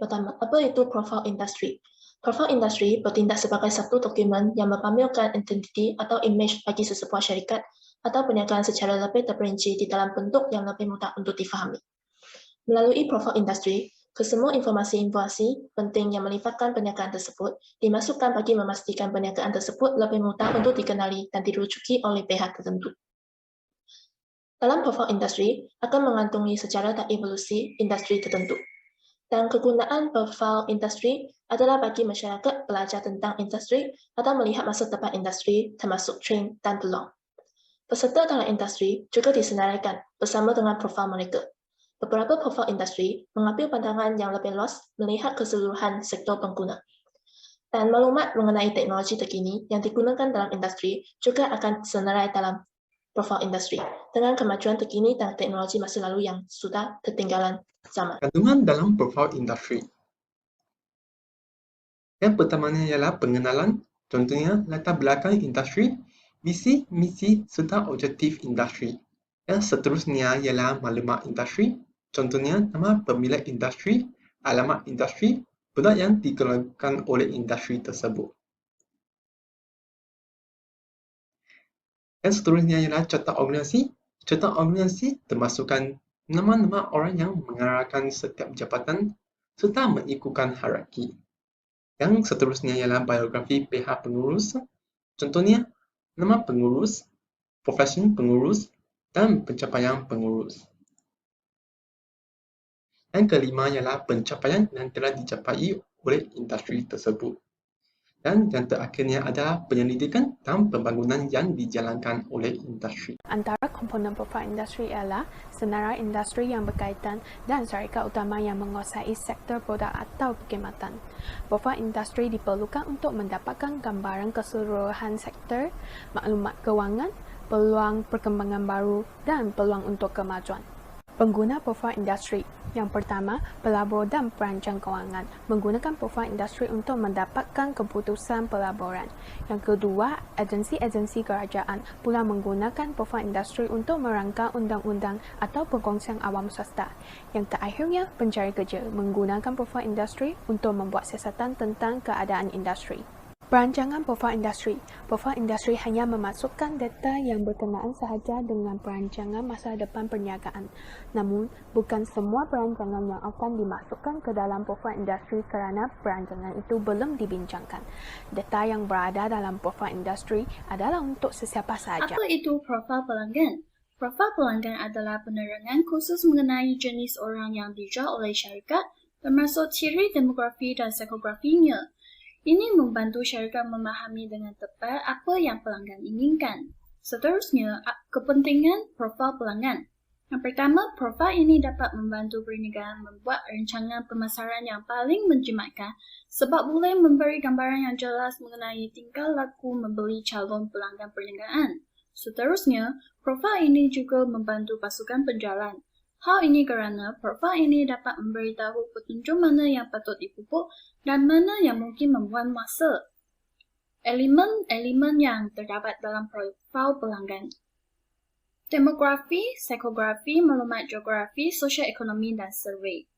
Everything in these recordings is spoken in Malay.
pertama, apa itu profil industri? Profil industri bertindak sebagai satu dokumen yang mempamerkan identiti atau imej bagi sesebuah syarikat atau perniagaan secara lebih terperinci di dalam bentuk yang lebih mudah untuk difahami. Melalui profil industri, kesemua informasi-informasi penting yang melibatkan perniagaan tersebut dimasukkan bagi memastikan perniagaan tersebut lebih mudah untuk dikenali dan dirujuki oleh pihak tertentu. Dalam profil industri akan mengantungi sejarah dan evolusi industri tertentu. Dan kegunaan profil industri adalah bagi masyarakat belajar tentang industri atau melihat masa depan industri termasuk tren dan peluang. Peserta dalam industri juga disenaraikan bersama dengan profil mereka. Beberapa profil industri mengambil pandangan yang lebih luas melihat keseluruhan sektor pengguna. Dan maklumat mengenai teknologi terkini yang digunakan dalam industri juga akan disenarai dalam profil industri dengan kemajuan terkini dan teknologi masa lalu yang sudah ketinggalan zaman. Kandungan dalam profil industri. Yang pertamanya ialah pengenalan, contohnya latar belakang industri, visi, misi serta objektif industri. Yang seterusnya ialah maklumat industri, contohnya nama pemilik industri, alamat industri, produk yang dikeluarkan oleh industri tersebut. Yang seterusnya ialah carta organisasi. Carta organisasi termasukkan nama-nama orang yang mengarahkan setiap jabatan serta mengikutkan hierarki. Yang seterusnya ialah biografi pihak pengurus, contohnya nama pengurus, profesi pengurus, dan pencapaian pengurus. Yang kelima ialah pencapaian yang telah dicapai oleh industri tersebut. Dan yang terakhirnya adalah penyelidikan dan pembangunan yang dijalankan oleh industri. Antara komponen profil industri ialah senarai industri yang berkaitan dan syarikat utama yang menguasai sektor produk atau perkhidmatan. Profil industri diperlukan untuk mendapatkan gambaran keseluruhan sektor, maklumat kewangan, peluang perkembangan baru dan peluang untuk kemajuan. Pengguna profil industri. Yang pertama, pelabur dan perancang kewangan menggunakan profil industri untuk mendapatkan keputusan pelaburan. Yang kedua, agensi-agensi kerajaan pula menggunakan profil industri untuk merancang undang-undang atau perkongsian awam swasta. Yang terakhirnya, pencari kerja menggunakan profil industri untuk membuat siasatan tentang keadaan industri. Perancangan profil industri. Profil industri hanya memasukkan data yang berkenaan sahaja dengan perancangan masa depan perniagaan. Namun, bukan semua perancangan yang akan dimasukkan ke dalam profil industri kerana perancangan itu belum dibincangkan. Data yang berada dalam profil industri adalah untuk sesiapa sahaja. Apa itu profil pelanggan? Profil pelanggan adalah penerangan khusus mengenai jenis orang yang dijual oleh syarikat, termasuk ciri demografi dan psikografinya. Ini membantu syarikat memahami dengan tepat apa yang pelanggan inginkan. Seterusnya, kepentingan profil pelanggan. Yang pertama, profil ini dapat membantu perniagaan membuat rancangan pemasaran yang paling menjimatkan sebab boleh memberi gambaran yang jelas mengenai tingkah laku membeli calon pelanggan perniagaan. Seterusnya, profil ini juga membantu pasukan penjualan. Hal ini kerana profil ini dapat memberitahu petunjuk mana yang patut dipupuk dan mana yang mungkin membuang masa. Elemen-elemen yang terdapat dalam profil pelanggan. Demografi, psikografi, maklumat geografi, sosioekonomi dan survei.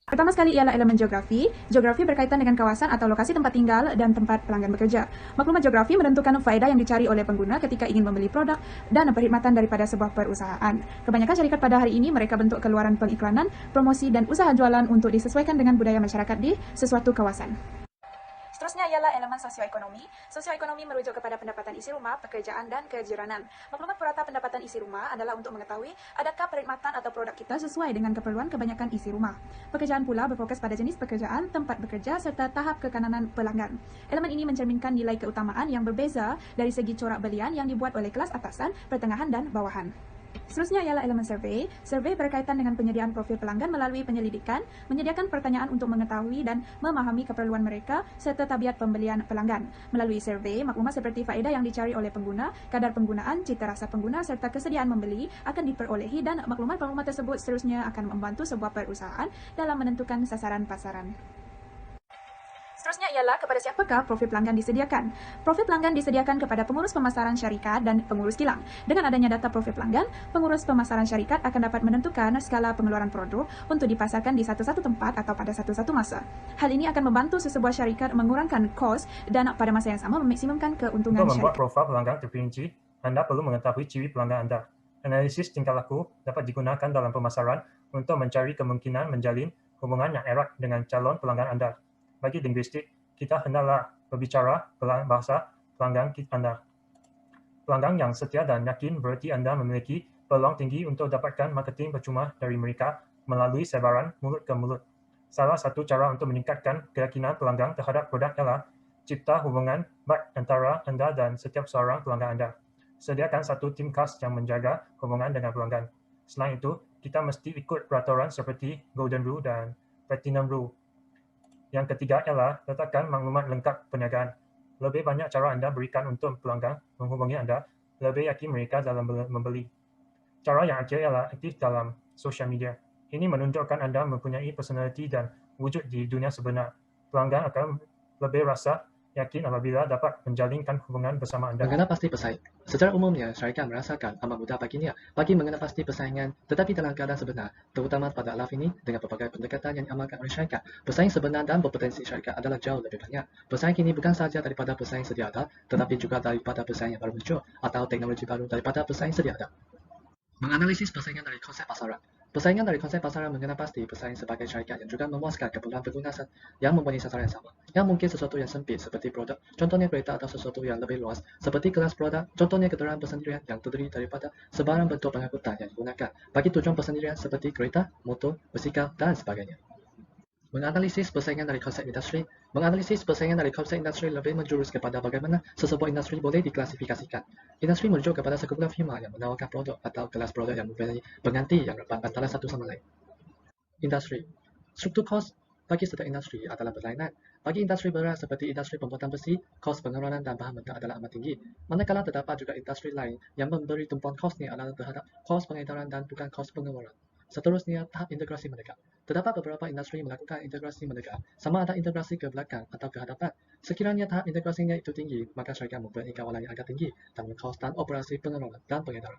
Pertama sekali ialah elemen geografi. Geografi berkaitan dengan kawasan atau lokasi tempat tinggal dan tempat pelanggan bekerja. Maklumat geografi menentukan faedah yang dicari oleh pengguna ketika ingin membeli produk dan perkhidmatan daripada sebuah perusahaan. Kebanyakan syarikat pada hari ini mereka bentuk keluaran pengiklanan, promosi dan usaha jualan untuk disesuaikan dengan budaya masyarakat di sesuatu kawasan. Seterusnya ialah elemen sosioekonomi. Sosioekonomi merujuk kepada pendapatan isi rumah, pekerjaan, dan kejiranan. Maklumat purata pendapatan isi rumah adalah untuk mengetahui adakah perkhidmatan atau produk kita sesuai dengan keperluan kebanyakan isi rumah. Pekerjaan pula berfokus pada jenis pekerjaan, tempat bekerja, serta tahap kekanan pelanggan. Elemen ini mencerminkan nilai keutamaan yang berbeza dari segi corak belian yang dibuat oleh kelas atasan, pertengahan, dan bawahan. Seterusnya ialah elemen survei. Survei berkaitan dengan penyediaan profil pelanggan melalui penyelidikan, menyediakan pertanyaan untuk mengetahui dan memahami keperluan mereka serta tabiat pembelian pelanggan. Melalui survei, maklumat seperti faedah yang dicari oleh pengguna, kadar penggunaan, cita rasa pengguna serta kesediaan membeli akan diperolehi dan maklumat-maklumat tersebut seterusnya akan membantu sebuah perusahaan dalam menentukan sasaran pasaran. Seterusnya ialah kepada siapakah profil pelanggan disediakan. Profil pelanggan disediakan kepada pengurus pemasaran syarikat dan pengurus kilang. Dengan adanya data profil pelanggan, pengurus pemasaran syarikat akan dapat menentukan skala pengeluaran produk untuk dipasarkan di satu-satu tempat atau pada satu-satu masa. Hal ini akan membantu sesebuah syarikat mengurangkan kos dan pada masa yang sama memaksimumkan keuntungan Untuk membuat syarikat. profil pelanggan terperinci, Anda perlu mengetahui ciri pelanggan Anda. Analisis tingkah laku dapat digunakan dalam pemasaran untuk mencari kemungkinan menjalin hubungan yang erat dengan calon pelanggan Anda. Bagi linguistik, kita hendaklah berbicara bahasa pelanggan Anda. Pelanggan yang setia dan yakin berarti Anda memiliki peluang tinggi untuk dapatkan marketing percuma dari mereka melalui sebaran mulut ke mulut. Salah satu cara untuk meningkatkan keyakinan pelanggan terhadap produk ialah cipta hubungan baik antara Anda dan setiap seorang pelanggan Anda. Sediakan satu tim khas yang menjaga hubungan dengan pelanggan. Selain itu, kita mesti ikut peraturan seperti Golden Rule dan Platinum Rule. Yang ketiga ialah letakkan maklumat lengkap perniagaan. Lebih banyak cara Anda berikan untuk pelanggan menghubungi Anda, lebih yakin mereka dalam membeli. Cara yang akhir ialah aktif dalam sosial media. Ini menunjukkan Anda mempunyai personaliti dan wujud di dunia sebenar. Pelanggan akan lebih rasa yakin apabila dapat menjalinkan hubungan bersama Anda. Mengenal pasti pesaing. Secara umumnya, syarikat merasakan amat mudah baginya bagi mengenal pasti persaingan, tetapi dalam keadaan sebenar, terutama pada alaf ini, dengan pelbagai pendekatan yang diamalkan oleh syarikat, pesaing sebenar dan berpotensi syarikat adalah jauh lebih banyak. Pesaing ini bukan sahaja daripada pesaing sedia ada, tetapi juga daripada pesaing yang baru muncul, atau teknologi baru daripada pesaing sedia ada. Menganalisis persaingan dari konsep pasaran. Persaingan dari konsep pasaran mengenal pasti pesaing sebagai syarikat yang juga memuaskan keperluan pengguna yang mempunyai sasaran yang sama. Yang mungkin sesuatu yang sempit seperti produk, contohnya kereta, atau sesuatu yang lebih luas seperti kelas produk, contohnya kenderaan persendirian yang terdiri daripada sebarang bentuk pengangkutan yang digunakan bagi tujuan persendirian seperti kereta, motor, basikal, dan sebagainya. Menganalisis persaingan dari konsep industri. Menganalisis persaingan dari konsep industri lebih menjurus kepada bagaimana sesebuah industri boleh diklasifikasikan. Industri merujuk kepada sekumpulan firma yang menawarkan produk atau kelas produk yang mempunyai pengganti yang rapat antara satu sama lain. Industri. Struktur kos bagi setiap industri adalah berlainan. Bagi industri berat seperti industri pembuatan besi, kos pengeluaran dan bahan mentah adalah amat tinggi. Manakala terdapat juga industri lain yang memberi tumpuan kosnya adalah terhadap kos pengedaran dan bukan kos pengeluaran. Seterusnya, tahap integrasi mendekat. Terdapat beberapa industri melakukan integrasi mendekat, sama ada integrasi ke belakang atau ke hadapan. Sekiranya tahap integrasinya itu tinggi, maka syarikat mempunyai kawalan yang agak tinggi dalam kos dan operasi pengelolaan dan pengedaran.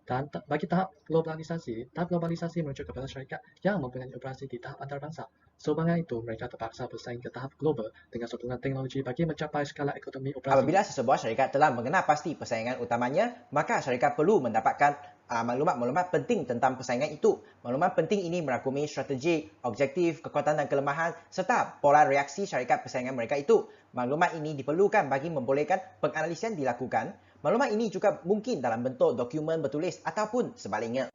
Dan bagi tahap globalisasi merujuk kepada syarikat yang mempunyai operasi di tahap antarabangsa. Sebanyak itu, mereka terpaksa bersaing ke tahap global dengan sokongan teknologi bagi mencapai skala ekonomi operasi. Apabila sesebuah syarikat telah mengenal pasti persaingan utamanya, maka syarikat perlu mendapatkan maklumat-maklumat penting tentang persaingan itu. Maklumat penting ini merangkumi strategi, objektif, kekuatan dan kelemahan serta pola reaksi syarikat persaingan mereka itu. Maklumat ini diperlukan bagi membolehkan penganalisian dilakukan. Maklumat ini juga mungkin dalam bentuk dokumen bertulis ataupun sebaliknya.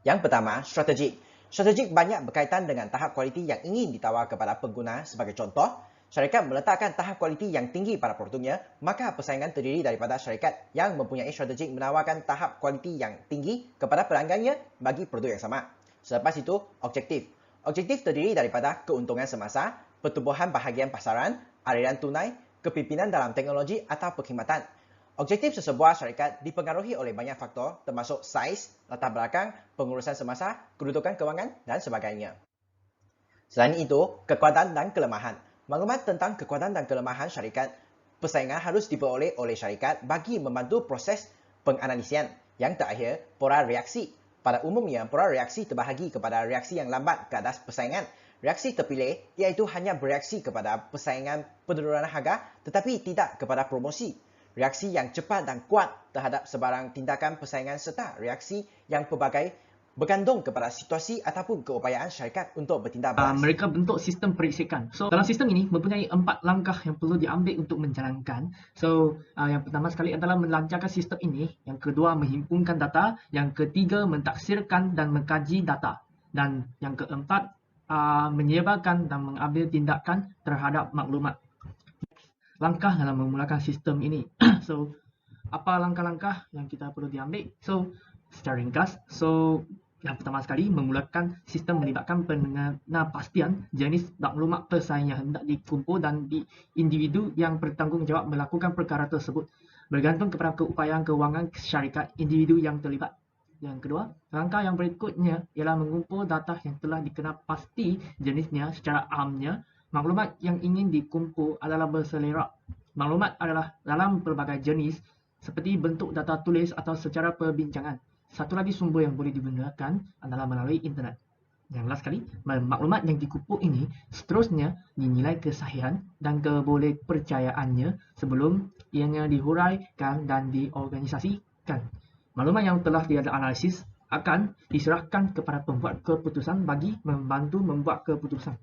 Yang pertama, strategi. Strategi banyak berkaitan dengan tahap kualiti yang ingin ditawar kepada pengguna. Sebagai contoh, syarikat meletakkan tahap kualiti yang tinggi pada produknya, maka persaingan terdiri daripada syarikat yang mempunyai strategi menawarkan tahap kualiti yang tinggi kepada pelanggannya bagi produk yang sama. Selepas itu, objektif. Objektif terdiri daripada keuntungan semasa, pertumbuhan bahagian pasaran, aliran tunai, kepimpinan dalam teknologi atau perkhidmatan. Objektif sesebuah syarikat dipengaruhi oleh banyak faktor termasuk saiz, latar belakang, pengurusan semasa, kedudukan kewangan dan sebagainya. Selain itu, kekuatan dan kelemahan. Maklumat tentang kekuatan dan kelemahan syarikat persaingan harus diperoleh oleh syarikat bagi membantu proses penganalisian. Yang terakhir, pola reaksi. Pada umumnya, pola reaksi terbahagi kepada reaksi yang lambat ke atas persaingan. Reaksi terpilih iaitu hanya bereaksi kepada persaingan penurunan harga tetapi tidak kepada promosi. Reaksi yang cepat dan kuat terhadap sebarang tindakan persaingan serta reaksi yang pelbagai bergantung kepada situasi ataupun keupayaan syarikat untuk bertindak balas. Mereka bentuk sistem periksikan. So, dalam sistem ini mempunyai 4 langkah yang perlu diambil untuk menjalankan. So, yang pertama sekali adalah melancarkan sistem ini. Yang kedua, menghimpunkan data. Yang ketiga, mentaksirkan dan mengkaji data. Dan yang keempat, menyebarkan dan mengambil tindakan terhadap maklumat. Langkah dalam memulakan sistem ini. So, apa langkah-langkah yang kita perlu diambil? So, secara ringkas, yang pertama sekali, memulakan sistem melibatkan pengenalpastian jenis maklumat pesaing yang hendak dikumpul dan di individu yang bertanggungjawab melakukan perkara tersebut bergantung kepada keupayaan kewangan syarikat individu yang terlibat. Yang kedua, langkah yang berikutnya ialah mengumpul data yang telah dikenal pasti jenisnya secara amnya, Maklumat yang ingin dikumpul adalah berselerak. Maklumat adalah dalam pelbagai jenis seperti bentuk data tulis atau secara perbincangan. Satu lagi sumber yang boleh digunakan adalah melalui internet. Yang last kali, maklumat yang dikumpul ini seterusnya dinilai kesahihan dan kebolehpercayaannya sebelum ianya dihuraikan dan diorganisasikan. Maklumat yang telah dianalisis akan diserahkan kepada pembuat keputusan bagi membantu membuat keputusan.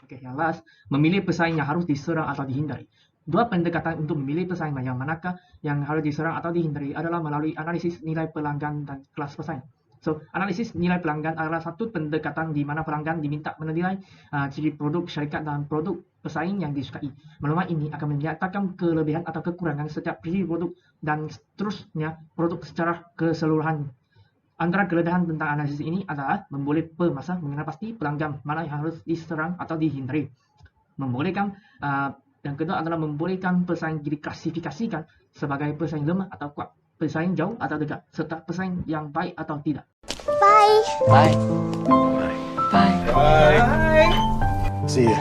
Okey, yang last, memilih pesaing yang harus diserang atau dihindari. Dua pendekatan untuk memilih pesaing yang manakah yang harus diserang atau dihindari adalah melalui analisis nilai pelanggan dan kelas pesaing. So, analisis nilai pelanggan adalah satu pendekatan di mana pelanggan diminta menilai ciri produk syarikat dan produk pesaing yang disukai. Maklumat ini akan menyatakan kelebihan atau kekurangan setiap ciri produk dan seterusnya produk secara keseluruhan. Antara kelebihan tentang analisis ini adalah memboleh pemasa mengenal pasti pelanggan mana yang harus diserang atau dihindari. Yang kedua adalah membolehkan pesaing diklasifikasikan sebagai pesaing lemah atau kuat, pesaing jauh atau dekat, serta pesaing yang baik atau tidak. Bye. Bye. Bye. Bye. See ya.